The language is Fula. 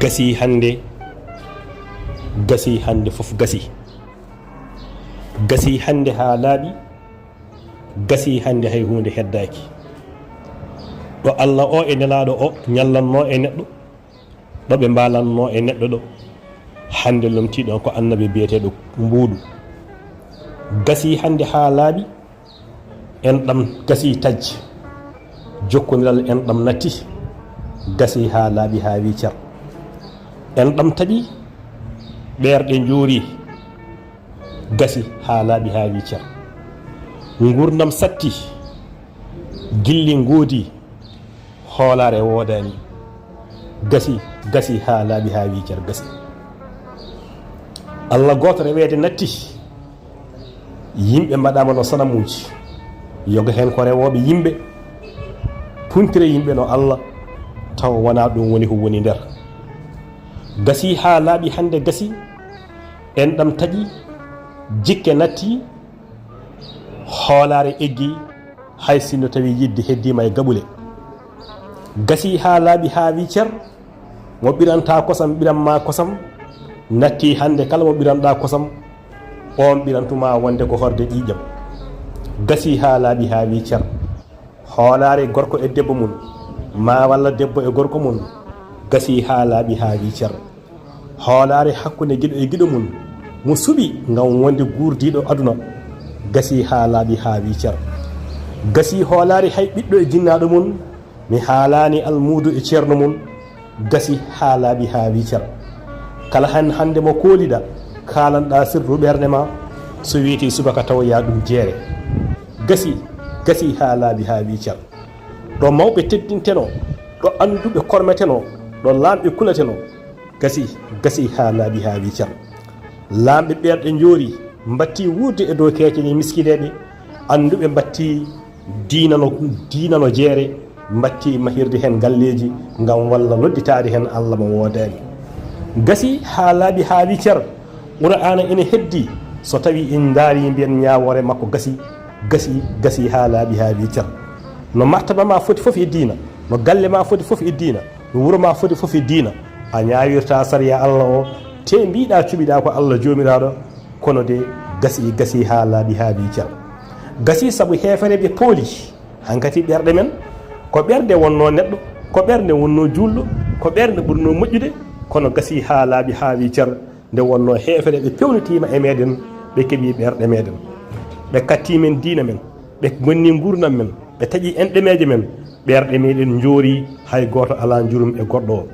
gasi hande fof gasi hande ha laaɓi gasi hande hay hunde heddaki ɗo Allah o e nelaɗo o ñallanno e neɗɗo ɗo ɓe mbalanno e neɗɗo ɗo hande lomtiɗon ko annabi biyeteɗo mbuuɗu gasi hande ha laaɓi en ɗam gasi tajji jokkodiral en ɗam natti gasi ha laaɓi ha wi cer en ɗam taƴi ɓerɗe joori gasi ha laaɓi ha wi cer gurdam satti gilli ngoodi hoolare wodani gasi ha laaɓi ha wi cer gasi Allah goto rewede natti yimɓe mbaɗama no sanamuji yoga hen ko rewoɓe yimɓe puntire yimɓe no Allah taw wona ɗum woni ko woni nder gasi ha laaɓi hande gasi en ɗam taƴi jikke natti hoolare eggi hay sinno tawi yidde heddima e gaɓule gasi ha laaɓi ha wi cer mo ɓiranta kosam ɓiranma kosam natti hande kala mo ɓiranɗa kosam on ɓirantuma wonde ko horde ƴiƴam gasi ha laaɓi ha wi cer hoolare gorko e debbo mum ma walla debbo e gorko mum gasi ha laaɓi ha wi cer hoolare hakkude giɗo e giɗo mum mo suuɓi ngam wonde gurdiɗo aduna gasi ha laaɓi ha wi cer gasi hoolare hay ɓiɗɗo e jinnaɗo mum mi haalani almuudu e ceerno mum gasi ha laaɓi ha wi cer kala hande mo kooliɗa kalanɗa sirru ɓerde ma so wiyete subaka taw ya ɗum jeere gasi ha laaɓi ha wi cer ɗo mawɓe teddinteno ɗo anduɓe kormeteno ɗo lamɓe kulateno gasi ha laaɓi ha wi cer lamɓe ɓerɗe joori batti wurde e dow keece ni miskineɓe anduɓe batti diinano jeere batti mahirde hen galleji ngam walla nodditade hen Allah mo wodani gasi ha laaɓi ha wi cer qur'ana ene heddi so tawi en daari mbiyen ñawore makko gasi ha laaɓi ha wi cer no martaba ma foti foof e diina no galle ma foti foof e diina no wuuro ma foti foof e diina a ñawirta sariya Allah o te mbiɗa cuɓiɗa ko Allah jomiraɗo kono de gasi ha laaɓi ha wi cer gasi saabu hefere ɓe pooli hankati ɓerɗe men ko ɓerde wonno neɗɗo ko ɓerde wonno julɗo ko ɓerde ɓurno moƴƴude kono gasi ha laaɓi ha wi cer nde wonno hefere ɓe pewnitima e meɗen ɓe keeɓi ɓerɗe meɗen ɓe kattimen diina men ɓe gonni gurnam men ɓe taƴi enɗemeje men ɓerɗe meɗen joori hay goto ala jurum e goɗɗo o